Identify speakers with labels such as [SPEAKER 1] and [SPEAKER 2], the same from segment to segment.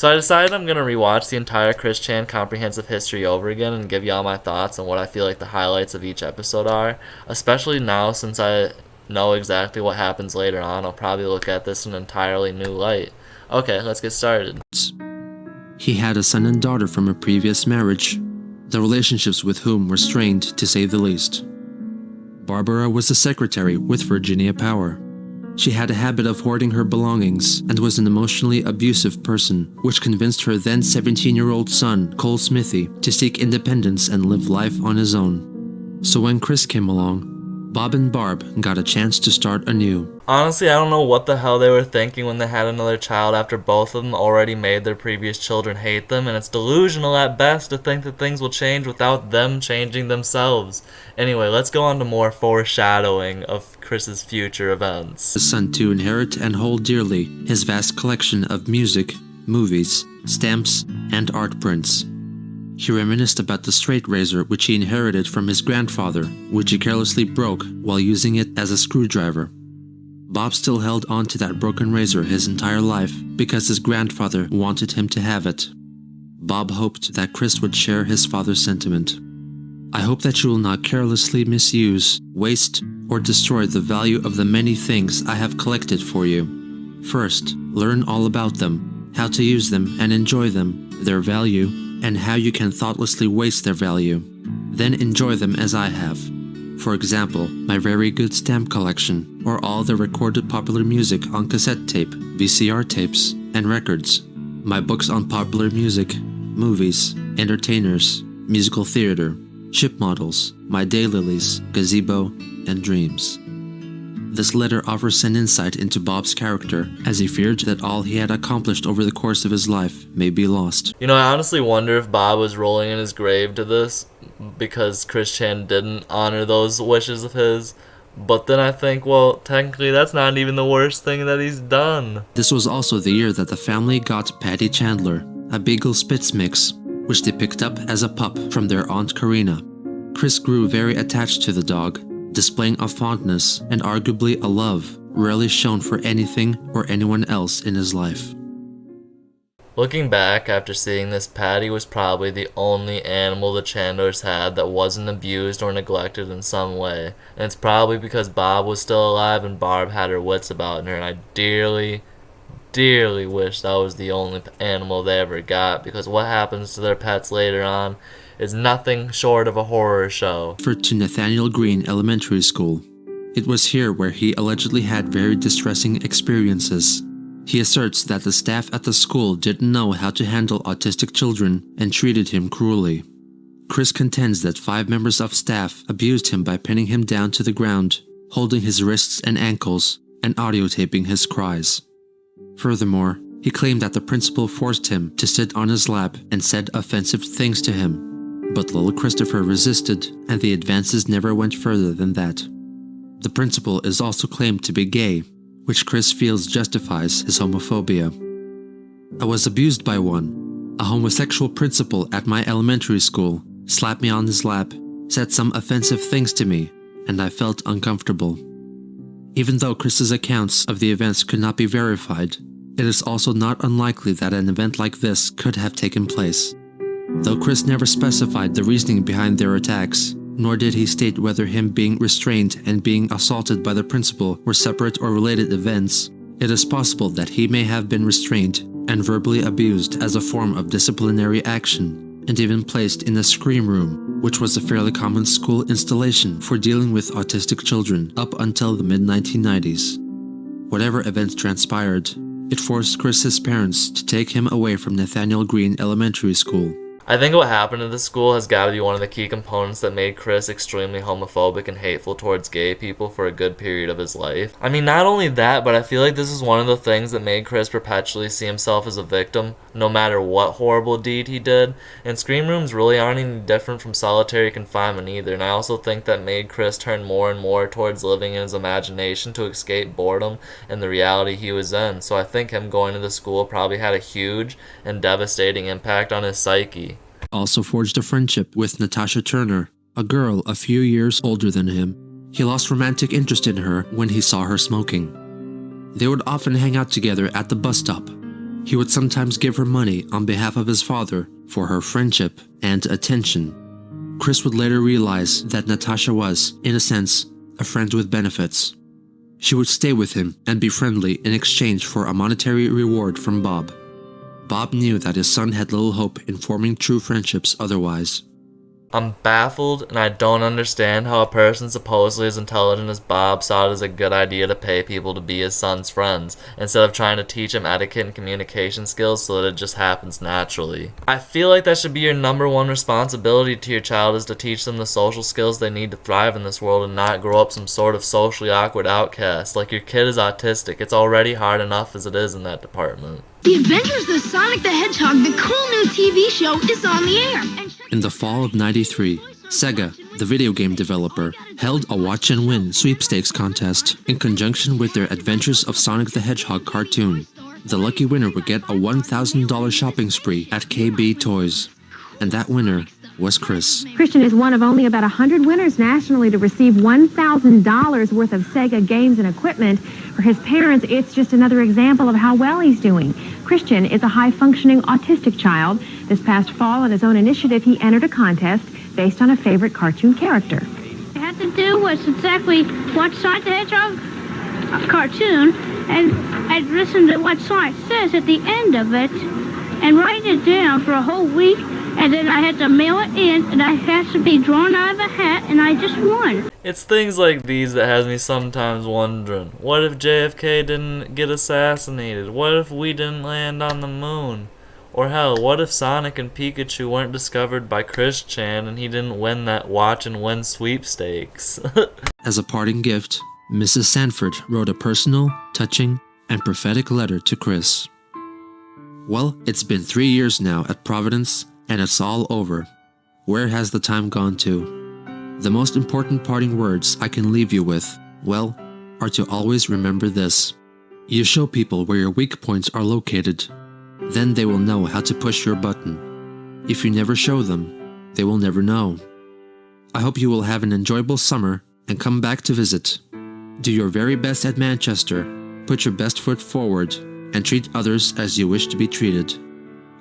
[SPEAKER 1] So I decided I'm going to rewatch the entire Chris Chan Comprehensive History over again and give you all my thoughts on what I feel like the highlights of each episode are. Especially now since I know exactly what happens later on, I'll probably look at this in an entirely new light. Okay, let's get started.
[SPEAKER 2] He had a son and daughter from a previous marriage, the relationships with whom were strained to say the least. Barbara was a secretary with Virginia Power. She had a habit of hoarding her belongings and was an emotionally abusive person, which convinced her then 17-year-old son, Cole Smithy, to seek independence and live life on his own. So when Chris came along, Bob and Barb got a chance to start anew.
[SPEAKER 1] Honestly, I don't know what the hell they were thinking when they had another child after both of them already made their previous children hate them, and it's delusional at best to think that things will change without them changing themselves. Anyway, let's go on to more foreshadowing of Chris's future events.
[SPEAKER 2] His son to inherit and hold dearly his vast collection of music, movies, stamps, and art prints. He reminisced about the straight razor which he inherited from his grandfather, which he carelessly broke while using it as a screwdriver. Bob still held on to that broken razor his entire life because his grandfather wanted him to have it. Bob hoped that Chris would share his father's sentiment. I hope that you will not carelessly misuse, waste, or destroy the value of the many things I have collected for you. First, learn all about them, how to use them and enjoy them, their value, and how you can thoughtlessly waste their value. Then enjoy them as I have. For example, my very good stamp collection, or all the recorded popular music on cassette tape, VCR tapes, and records. My books on popular music, movies, entertainers, musical theater, ship models, my daylilies, gazebo, and dreams. This letter offers an insight into Bob's character, as he feared that all he had accomplished over the course of his life may be lost.
[SPEAKER 1] You know, I honestly wonder if Bob was rolling in his grave to this because Chris Chan didn't honor those wishes of his. But then I think, well, technically that's not even the worst thing that he's done.
[SPEAKER 2] This was also the year that the family got Patty Chandler, a Beagle Spitz mix, which they picked up as a pup from their Aunt Karina. Chris grew very attached to the dog, displaying a fondness and arguably a love rarely shown for anything or anyone else in his life.
[SPEAKER 1] Looking back after seeing this, Patty was probably the only animal the Chandlers had that wasn't abused or neglected in some way. And it's probably because Bob was still alive and Barb had her wits about her, and I dearly, dearly wish that was the only animal they ever got, because what happens to their pets later on is nothing short of a horror show.
[SPEAKER 2] To Nathaniel Green Elementary School. It was here where he allegedly had very distressing experiences. He asserts that the staff at the school didn't know how to handle autistic children and treated him cruelly. Chris contends that 5 members of staff abused him by pinning him down to the ground, holding his wrists and ankles, and audiotaping his cries. Furthermore, he claimed that the principal forced him to sit on his lap and said offensive things to him. But little Christopher resisted, and the advances never went further than that. The principal is also claimed to be gay, which Chris feels justifies his homophobia. I was abused by one. A homosexual principal at my elementary school slapped me on his lap, said some offensive things to me, and I felt uncomfortable. Even though Chris's accounts of the events could not be verified, it is also not unlikely that an event like this could have taken place. Though Chris never specified the reasoning behind their attacks, nor did he state whether him being restrained and being assaulted by the principal were separate or related events, it is possible that he may have been restrained and verbally abused as a form of disciplinary action, and even placed in a scream room, which was a fairly common school installation for dealing with autistic children up until the mid-1990s. Whatever events transpired, it forced Chris's parents to take him away from Nathaniel Green Elementary School.
[SPEAKER 1] I think what happened at the school has got to be one of the key components that made Chris extremely homophobic and hateful towards gay people for a good period of his life. I mean, not only that, but I feel like this is one of the things that made Chris perpetually see himself as a victim, no matter what horrible deed he did. And scream rooms really aren't any different from solitary confinement either, and I also think that made Chris turn more and more towards living in his imagination to escape boredom and the reality he was in. So I think him going to the school probably had a huge and devastating impact on his psyche.
[SPEAKER 2] Also forged a friendship with Natasha Turner, a girl a few years older than him. He lost romantic interest in her when he saw her smoking. They would often hang out together at the bus stop, He would sometimes give her money on behalf of his father for her friendship and attention. Chris would later realize that Natasha was, in a sense, a friend with benefits. She would stay with him and be friendly in exchange for a monetary reward from Bob. Bob knew that his son had little hope in forming true friendships otherwise.
[SPEAKER 1] I'm baffled, and I don't understand how a person supposedly as intelligent as Bob saw it as a good idea to pay people to be his son's friends, instead of trying to teach him etiquette and communication skills so that it just happens naturally. I feel like that should be your number one responsibility to your child, is to teach them the social skills they need to thrive in this world and not grow up some sort of socially awkward outcast. Like, your kid is autistic. It's already hard enough as it is in that department.
[SPEAKER 3] The Adventures of Sonic the Hedgehog, the cool new TV show, is on the air.
[SPEAKER 2] In the fall of '93, Saga, the video game developer, held a Watch and Win sweepstakes contest in conjunction with their Adventures of Sonic the Hedgehog cartoon. The lucky winner would get a $1,000 shopping spree at KB Toys. And that winner was Chris.
[SPEAKER 4] Christian is one of only about 100 winners nationally to receive $1,000 worth of Sega games and equipment. For his parents, it's just another example of how well he's doing. Christian is a high-functioning autistic child. This past fall, on his own initiative, he entered a contest based on a favorite cartoon character.
[SPEAKER 5] I had to do was exactly watch Sonic the Hedgehog cartoon, and I'd listen to what Sonic says at the end of it, and write it down for a whole week, and then I had to mail it in, and I had to be drawn out of a hat, and I just won.
[SPEAKER 1] It's things like these that has me sometimes wondering, what if JFK didn't get assassinated? What if we didn't land on the moon? Or hell, what if Sonic and Pikachu weren't discovered by Chris Chan and he didn't win that Watch and Win sweepstakes?
[SPEAKER 2] As a parting gift, Mrs. Sanford wrote a personal, touching, and prophetic letter to Chris. Well, it's been 3 years now at Providence, and it's all over. Where has the time gone to? The most important parting words I can leave you with, well, are to always remember this. You show people where your weak points are located. Then they will know how to push your button. If you never show them, they will never know. I hope you will have an enjoyable summer and come back to visit. Do your very best at Manchester, put your best foot forward, and treat others as you wish to be treated.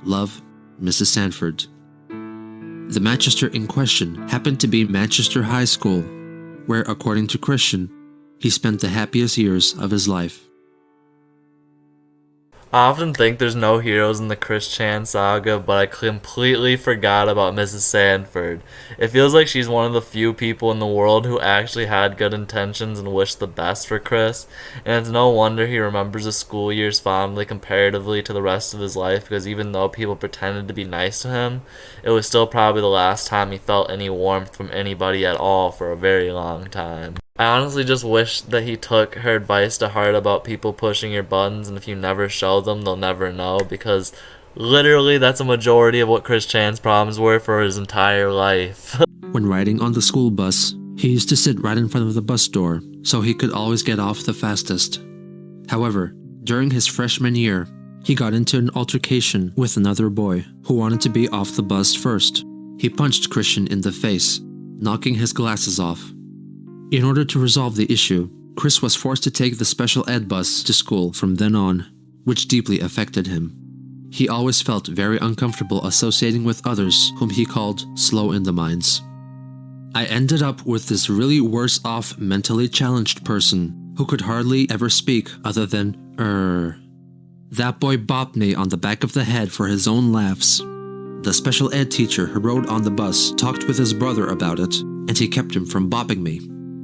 [SPEAKER 2] Love, Mrs. Sanford. The Manchester in question happened to be Manchester High School, where, according to Christian, he spent the happiest years of his life.
[SPEAKER 1] I often think there's no heroes in the Chris Chan saga, but I completely forgot about Mrs. Sanford. It feels like she's one of the few people in the world who actually had good intentions and wished the best for Chris, and it's no wonder he remembers his school years fondly comparatively to the rest of his life, because even though people pretended to be nice to him, it was still probably the last time he felt any warmth from anybody at all for a very long time. I honestly just wish that he took her advice to heart about people pushing your buttons, and if you never show them, they'll never know, because literally that's a majority of what Chris Chan's problems were for his entire life.
[SPEAKER 2] When riding on the school bus, he used to sit right in front of the bus door, so he could always get off the fastest. However, during his freshman year, he got into an altercation with another boy who wanted to be off the bus first. He punched Christian in the face, knocking his glasses off. In order to resolve the issue, Chris was forced to take the special ed bus to school from then on, which deeply affected him. He always felt very uncomfortable associating with others whom he called slow in the minds. I ended up with this really worse off mentally challenged person who could hardly ever speak other than That boy bopped me on the back of the head for his own laughs. The special ed teacher who rode on the bus talked with his brother about it, and he kept him from bopping me.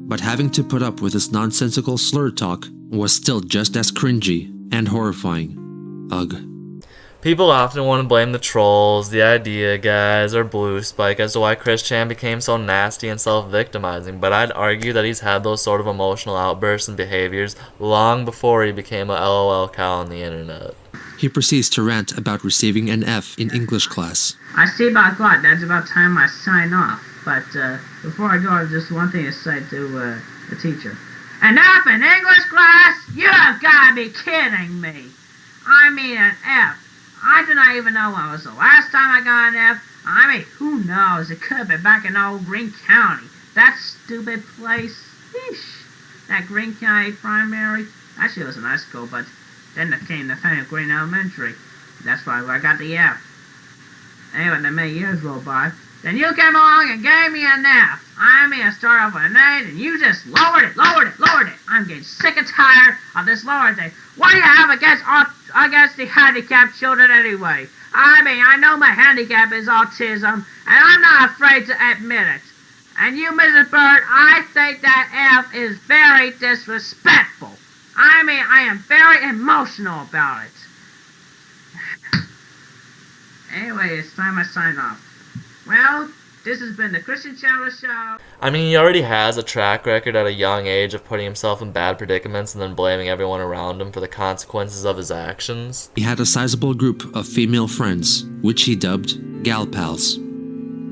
[SPEAKER 2] But having to put up with his nonsensical slur talk was still just as cringy and horrifying. Ugh.
[SPEAKER 1] People often want to blame the trolls, the idea guys, or Blue Spike as to why Chris Chan became so nasty and self-victimizing, but I'd argue that he's had those sort of emotional outbursts and behaviors long before he became a LOL cow on the internet.
[SPEAKER 2] He proceeds to rant about receiving an F in English class.
[SPEAKER 6] I see about that. That's about time I sign off. But before I go, just one thing to say to the teacher. An F in English class? You have got to be kidding me. I mean an F. I do not even know when was the last time I got an F. I mean, who knows? It could have been back in old Greene County. That stupid place. Eesh. That Greene County primary. Actually, it was a nice school, but then it came the thing of Greene Elementary. That's why I got the F. Anyway, the many years rolled by. Then you came along and gave me an F. I mean, I started off with an 8, and you just lowered it. I'm getting sick and tired of this lower thing. What do you have against the handicapped children anyway? I mean, I know my handicap is autism, and I'm not afraid to admit it. And you, Mrs. Bird, I think that F is very disrespectful. I mean, I am very emotional about it. Anyway, it's time I sign off. Well, this has been the Christian Chandler Show.
[SPEAKER 1] I mean, he already has a track record at a young age of putting himself in bad predicaments and then blaming everyone around him for the consequences of his actions.
[SPEAKER 2] He had a sizable group of female friends, which he dubbed gal pals.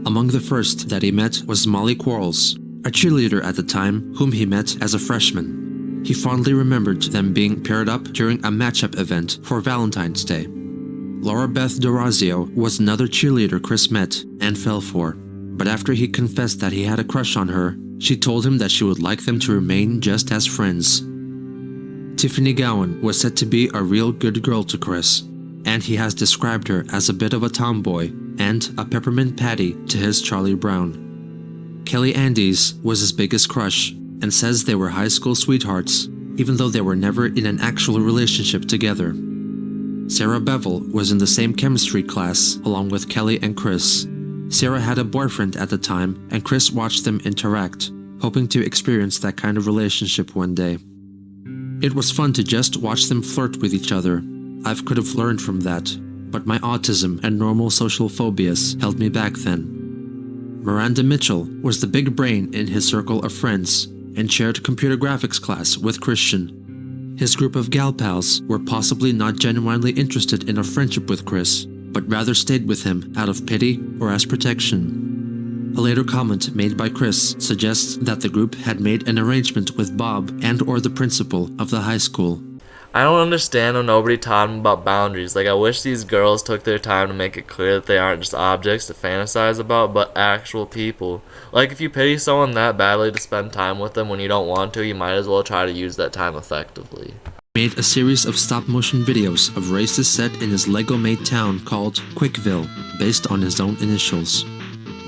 [SPEAKER 2] Among the first that he met was Molly Quarles, a cheerleader at the time whom he met as a freshman. He fondly remembered them being paired up during a matchup event for Valentine's Day. Laura Beth Dorazio was another cheerleader Chris met and fell for, but after he confessed that he had a crush on her, she told him that she would like them to remain just as friends. Tiffany Gowan was said to be a real good girl to Chris, and he has described her as a bit of a tomboy and a peppermint patty to his Charlie Brown. Kelly Andes was his biggest crush and says they were high school sweethearts, even though they were never in an actual relationship together. Sarah Bevel was in the same chemistry class along with Kelly and Chris. Sarah had a boyfriend at the time, and Chris watched them interact, hoping to experience that kind of relationship one day. It was fun to just watch them flirt with each other. I could have learned from that, but my autism and normal social phobias held me back then. Miranda Mitchell was the big brain in his circle of friends and shared computer graphics class with Christian. His group of gal pals were possibly not genuinely interested in a friendship with Chris, but rather stayed with him out of pity or as protection. A later comment made by Chris suggests that the group had made an arrangement with Bob and or the principal of the high school.
[SPEAKER 1] I don't understand how nobody taught him about boundaries. Like, I wish these girls took their time to make it clear that they aren't just objects to fantasize about, but actual people. Like, if you pity someone that badly to spend time with them when you don't want to, you might as well try to use that time effectively.
[SPEAKER 2] Made a series of stop-motion videos of races set in his Lego-made town called Quickville, based on his own initials.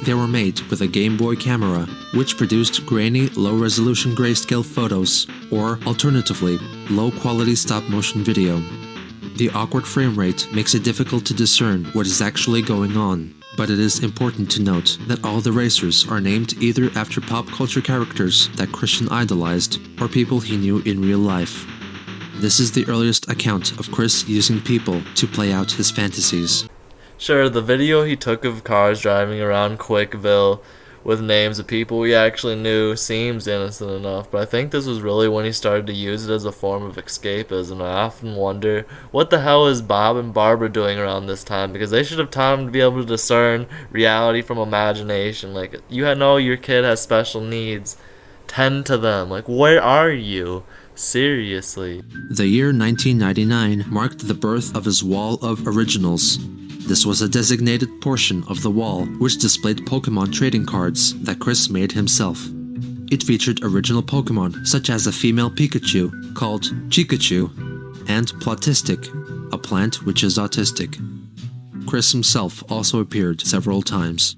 [SPEAKER 2] They were made with a Game Boy camera, which produced grainy, low-resolution grayscale photos, or, alternatively, low-quality stop-motion video. The awkward frame rate makes it difficult to discern what is actually going on, but it is important to note that all the racers are named either after pop culture characters that Christian idolized or people he knew in real life. This is the earliest account of Chris using people to play out his fantasies.
[SPEAKER 1] Sure, the video he took of cars driving around Quickville with names of people we actually knew seems innocent enough, but I think this was really when he started to use it as a form of escapism. I often wonder, what the hell is Bob and Barbara doing around this time? Because they should have taught him to be able to discern reality from imagination. Like, you know your kid has special needs. Tend to them. Like, where are you? Seriously.
[SPEAKER 2] The year 1999 marked the birth of his wall of originals. This was a designated portion of the wall which displayed Pokemon trading cards that Chris made himself. It featured original Pokemon such as a female Pikachu called Chikachu and Plotistic, a plant which is autistic. Chris himself also appeared several times.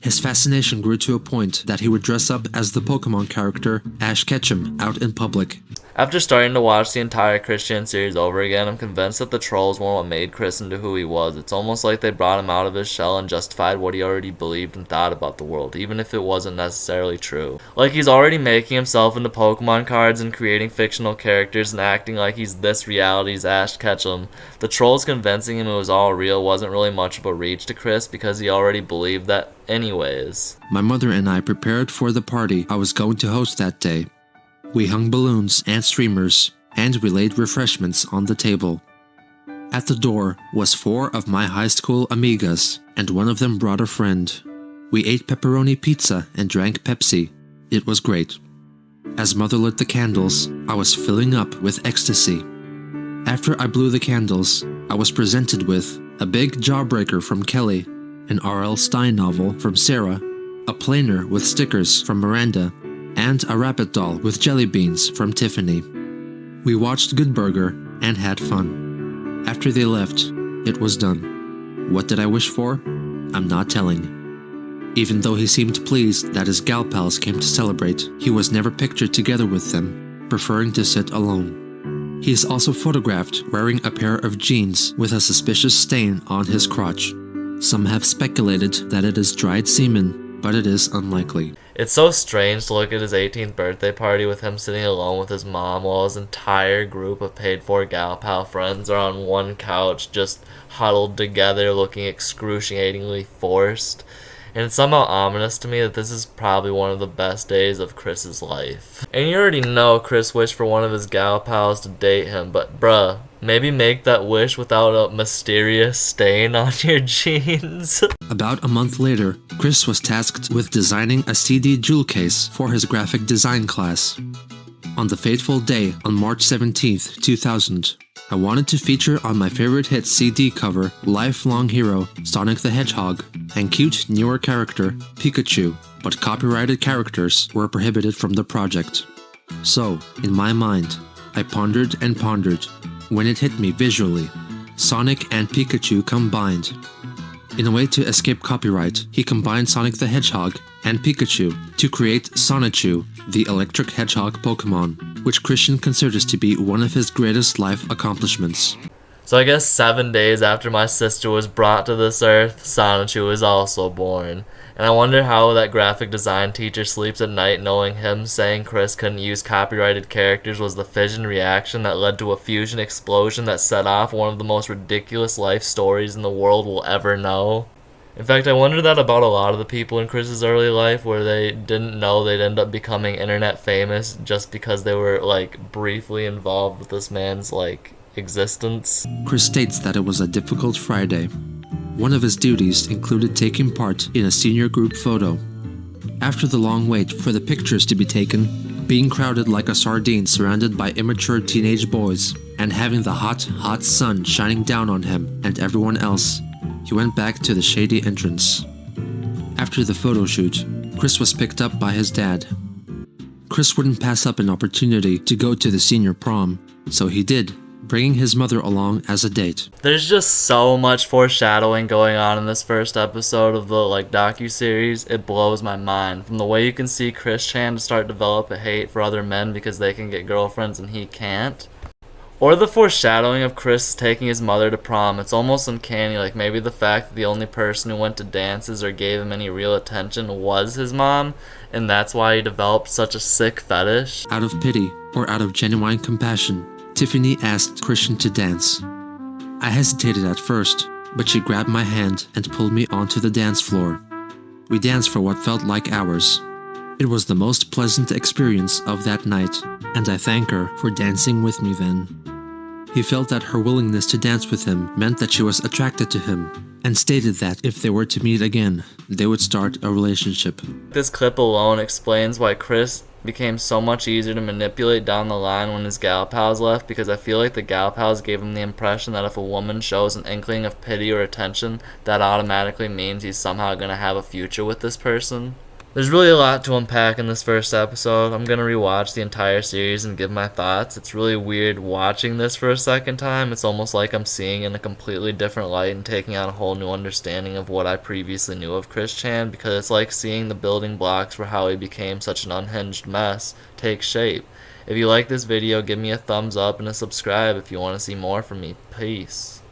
[SPEAKER 2] His fascination grew to a point that he would dress up as the Pokemon character Ash Ketchum out in public.
[SPEAKER 1] After starting to watch the entire Christian series over again, I'm convinced that the trolls were what made Chris into who he was. It's almost like they brought him out of his shell and justified what he already believed and thought about the world, even if it wasn't necessarily true. Like, he's already making himself into Pokemon cards and creating fictional characters and acting like he's this reality's Ash Ketchum. The trolls convincing him it was all real wasn't really much of a reach to Chris because he already believed that anyways.
[SPEAKER 2] My mother and I prepared for the party I was going to host that day. We hung balloons and streamers, and we laid refreshments on the table. At the door was 4 of my high school amigas, and one of them brought a friend. We ate pepperoni pizza and drank Pepsi. It was great. As Mother lit the candles, I was filling up with ecstasy. After I blew the candles, I was presented with a big jawbreaker from Kelly, an R.L. Stein novel from Sarah, a planer with stickers from Miranda, and a rabbit doll with jelly beans from Tiffany. We watched Good Burger and had fun. After they left, it was done. What did I wish for? I'm not telling. Even though he seemed pleased that his gal pals came to celebrate, he was never pictured together with them, preferring to sit alone. He is also photographed wearing a pair of jeans with a suspicious stain on his crotch. Some have speculated that it is dried semen, but it is unlikely.
[SPEAKER 1] It's so strange to look at his 18th birthday party with him sitting alone with his mom while his entire group of paid-for gal pal friends are on one couch just huddled together looking excruciatingly forced. And it's somehow ominous to me that this is probably one of the best days of Chris's life. And you already know Chris wished for one of his gal pals to date him, but bruh, maybe make that wish without a mysterious stain on your jeans.
[SPEAKER 2] About a month later, Chris was tasked with designing a CD jewel case for his graphic design class. On the fateful day, on March 17th, 2000, I wanted to feature on my favorite hit CD cover lifelong hero Sonic the Hedgehog and cute newer character Pikachu, but copyrighted characters were prohibited from the project. So, in my mind, I pondered and pondered when it hit me visually. Sonic and Pikachu combined. In a way to escape copyright, he combined Sonic the Hedgehog and Pikachu to create Sonichu, the electric hedgehog Pokemon, which Christian considers to be one of his greatest life accomplishments.
[SPEAKER 1] So I guess 7 days after my sister was brought to this earth, Sonichu was also born. And I wonder how that graphic design teacher sleeps at night knowing him saying Chris couldn't use copyrighted characters was the fission reaction that led to a fusion explosion that set off one of the most ridiculous life stories in the world will ever know. In fact, I wonder that about a lot of the people in Chris's early life where they didn't know they'd end up becoming internet famous just because they were, like, briefly involved with this man's, like, existence.
[SPEAKER 2] Chris states that it was a difficult Friday. One of his duties included taking part in a senior group photo. After the long wait for the pictures to be taken, being crowded like a sardine surrounded by immature teenage boys, and having the hot, hot sun shining down on him and everyone else, he went back to the shady entrance. After the photo shoot, Chris was picked up by his dad. Chris wouldn't pass up an opportunity to go to the senior prom, so he did, bringing his mother along as a date.
[SPEAKER 1] There's just so much foreshadowing going on in this first episode of the docu-series. It blows my mind. From the way you can see Chris Chan start to develop a hate for other men because they can get girlfriends and he can't. Or the foreshadowing of Chris taking his mother to prom. It's almost uncanny, like maybe the fact that the only person who went to dances or gave him any real attention was his mom, and that's why he developed such a sick fetish.
[SPEAKER 2] Out of pity, or out of genuine compassion, Tiffany asked Christian to dance. I hesitated at first, but she grabbed my hand and pulled me onto the dance floor. We danced for what felt like hours. It was the most pleasant experience of that night, and I thank her for dancing with me then. He felt that her willingness to dance with him meant that she was attracted to him, and stated that if they were to meet again, they would start a relationship.
[SPEAKER 1] This clip alone explains why Chris became so much easier to manipulate down the line when his gal pals left, because I feel like the gal pals gave him the impression that if a woman shows an inkling of pity or attention, that automatically means he's somehow going to have a future with this person. There's really a lot to unpack in this first episode. I'm going to rewatch the entire series and give my thoughts. It's really weird watching this for a second time. It's almost like I'm seeing in a completely different light and taking on a whole new understanding of what I previously knew of Chris Chan, because it's like seeing the building blocks for how he became such an unhinged mess take shape. If you like this video, give me a thumbs up and a subscribe if you want to see more from me. Peace.